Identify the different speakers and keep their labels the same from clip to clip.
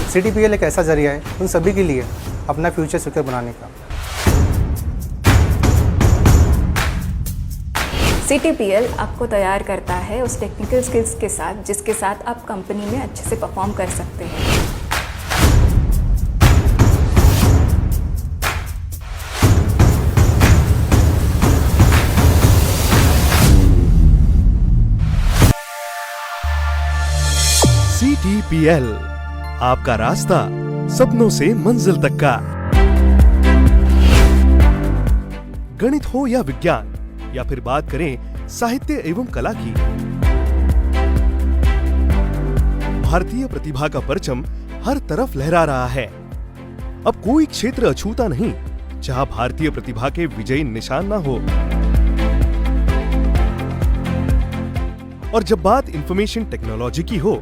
Speaker 1: CTPL एक ऐसा जरिया है उन सभी के लिए अपना फ्यूचर सिक्योर बनाने का।
Speaker 2: CTPL आपको तैयार करता है उस टेक्निकल स्किल्स के साथ जिसके साथ आप कंपनी में अच्छे से परफॉर्म कर सकते हैं।
Speaker 3: CTPL, आपका रास्ता सपनों से मंजिल तक का। गणित हो या विज्ञान या फिर बात करें साहित्य एवं कला की, भारतीय प्रतिभा का परचम हर तरफ लहरा रहा है। अब कोई क्षेत्र अछूता नहीं जहां भारतीय प्रतिभा के विजयी निशान ना हो। और जब बात इंफॉर्मेशन टेक्नोलॉजी की हो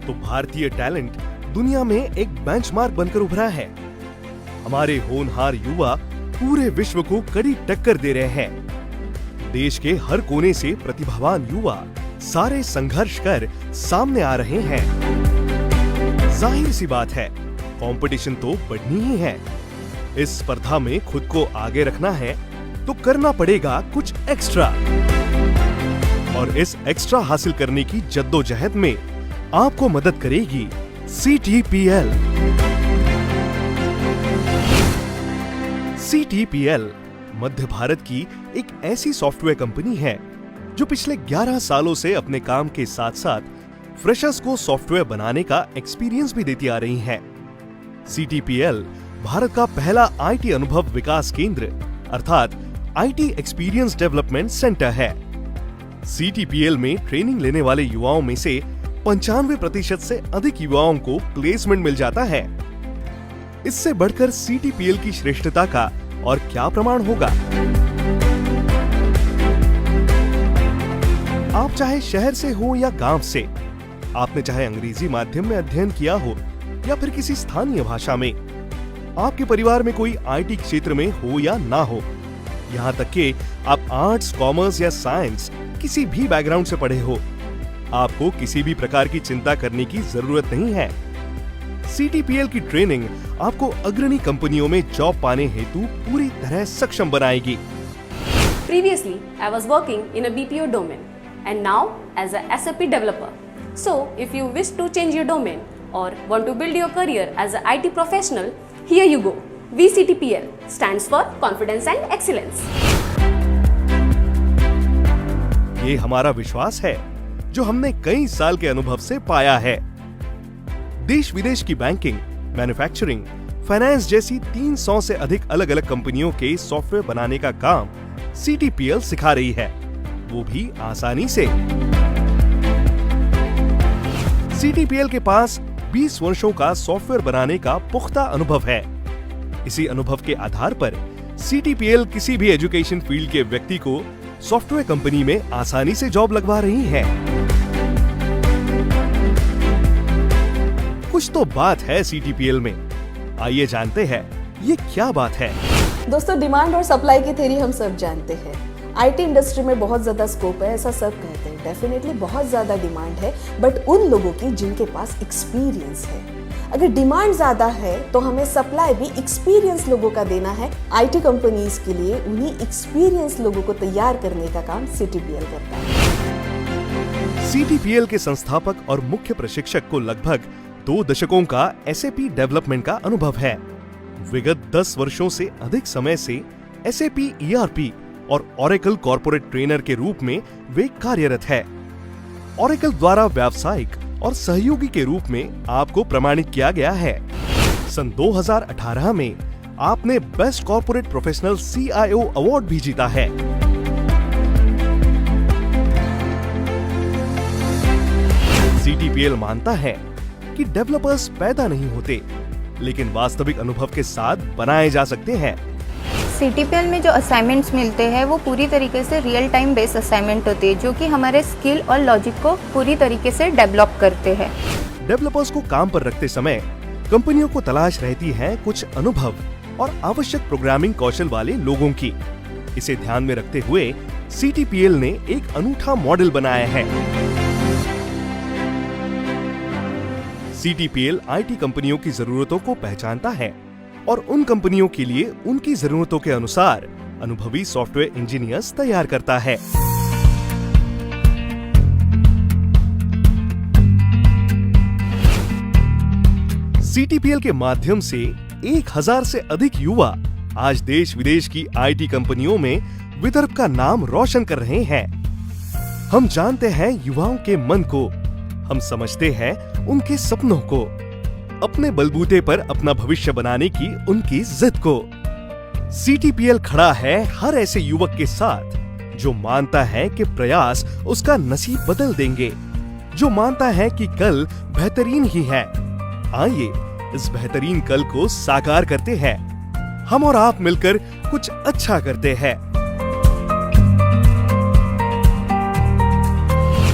Speaker 3: तो भारतीय टैलेंट दुनिया में एक बेंचमार्क बनकर उभरा है। हमारे होनहार युवा पूरे विश्व को कड़ी टक्कर दे रहे हैं। देश के हर कोने से प्रतिभावान युवा सारे संघर्ष कर सामने आ रहे हैं। जाहिर सी बात है, कंपटीशन तो बढ़नी ही है। इस स्पर्धा में खुद को आगे रखना है तो करना पड़ेगा कुछ एक्स्ट्रा। और इस एक्स्ट्रा हासिल करने की जद्दोजहद में आपको मदद करेगी CTPL। CTPL मध्य भारत की एक ऐसी सॉफ्टवेयर कंपनी है जो पिछले 11 सालों से अपने काम के साथ साथ फ्रेशर्स को सॉफ्टवेयर बनाने का एक्सपीरियंस भी देती आ रही है। CTPL भारत का पहला IT अनुभव विकास केंद्र अर्थात IT एक्सपीरियंस डेवलपमेंट सेंटर है। CTPL में ट्रेनिंग लेने वाले युवाओं में से 95% से अधिक युवाओं को प्लेसमेंट मिल जाता है। इससे बढ़कर CTPL की श्रेष्ठता का और क्या प्रमाण होगा। आप चाहे शहर से हो या गांव से, आपने चाहे अंग्रेजी माध्यम में अध्ययन किया हो या फिर किसी स्थानीय भाषा में, आपके परिवार में कोई IT क्षेत्र में हो या ना हो, यहाँ तक कि आप आर्ट्स, कॉमर्स या साइंस किसी भी बैकग्राउंड से पढ़े हो, आपको किसी भी प्रकार की चिंता करने की जरूरत नहीं है। CTPL की ट्रेनिंग आपको अग्रणी कंपनियों में जॉब पाने हेतु पूरी तरह सक्षम बनाएगी।
Speaker 4: Previously, I was working in a BPO domain and now as a SAP developer. So, if you wish to change your domain or want to build your career as a IT professional, here you go. VCTPL stands for Confidence and Excellence.
Speaker 3: ये हमारा विश्वास है जो हमने कई साल के अनुभव से पाया है। देश विदेश की बैंकिंग, मैन्युफैक्चरिंग, फाइनेंस जैसी 300 से अधिक अलग अलग कंपनियों के सॉफ्टवेयर बनाने का काम CTPL सिखा रही है, वो भी आसानी से। CTPL के पास 20 वर्षों का सॉफ्टवेयर बनाने का पुख्ता अनुभव है। इसी अनुभव के आधार पर CTPL किसी भी एजुकेशन फील्ड के व्यक्ति को सॉफ्टवेयर कंपनी में आसानी से जॉब लगवा रही है। कुछ तो बात है CTPL में, आइए जानते हैं ये क्या बात है।
Speaker 5: दोस्तों, डिमांड और सप्लाई की थ्योरी हम सब जानते हैं। IT इंडस्ट्री में बहुत ज्यादा स्कोप है, ऐसा सब कहते हैं। डेफिनेटली बहुत ज्यादा डिमांड है, बट उन लोगों की जिनके पास एक्सपीरियंस है। अगर डिमांड ज्यादा है तो हमें सप्लाई भी एक्सपीरियंस लोगों का देना है। IT कंपनीज के लिए उन्हीं एक्सपीरियंस लोगों को तैयार करने का काम CTPL करता है।
Speaker 3: CTPL के संस्थापक और मुख्य प्रशिक्षक को लगभग 2 दशकों का SAP डेवलपमेंट का अनुभव है। विगत 10 वर्षों से अधिक समय से SAP ERP और Oracle कॉर्पोरेट ट्रेनर के रूप में वे कार्यरत है। Oracle द्वारा व्यावसायिक और सहयोगी के रूप में आपको प्रमाणित किया गया है। सन 2018 में आपने best corporate professional CIO award भी जीता है। CTPL मानता है कि डेवलपर्स पैदा नहीं होते, लेकिन वास्तविक अनुभव के साथ बनाए जा सकते हैं।
Speaker 6: CTPL में जो असाइनमेंट्स मिलते हैं वो पूरी तरीके से रियल टाइम बेस्ड असाइनमेंट होते हैं, जो कि हमारे स्किल और लॉजिक को पूरी तरीके से डेवलप करते हैं।
Speaker 3: डेवलपर्स को काम पर रखते समय कंपनियों को तलाश रहती है कुछ अनुभव और आवश्यक प्रोग्रामिंग कौशल वाले लोगों की। इसे ध्यान में रखते हुए CTPL ने एक अनूठा मॉडल बनाया है। CTPL IT कंपनियों की जरूरतों को पहचानता है और उन कंपनियों के लिए उनकी जरूरतों के अनुसार अनुभवी सॉफ्टवेयर इंजीनियर्स तैयार करता है। CTPL के माध्यम से 1000 से अधिक युवा आज देश विदेश की IT कंपनियों में विदर्भ का नाम रोशन कर रहे हैं। हम जानते हैं युवाओं के मन को, हम समझते हैं उनके सपनों को, अपने बलबूते पर अपना भविष्य बनाने की उनकी जिद को। CTPL खड़ा है हर ऐसे युवक के साथ जो मानता है कि प्रयास उसका नसीब बदल देंगे, जो मानता है कि कल बेहतरीन ही है। आइए इस बेहतरीन कल को साकार करते हैं। हम और आप मिलकर कुछ अच्छा करते हैं।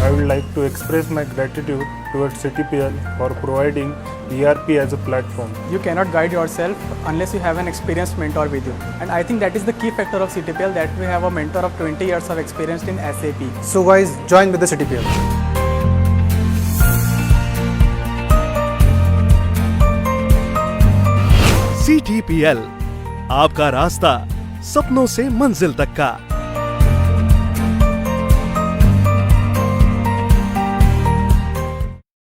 Speaker 7: I would like to express my gratitude towards CTPL for providing ERP as a platform.
Speaker 1: You cannot guide yourself unless you have an experienced mentor with you. And I think that is the key factor of CTPL, that we have a mentor of 20 years of experience in SAP. So guys, join with the CTPL.
Speaker 3: CTPL, आपका रास्ता सपनों से मंजिल तक का।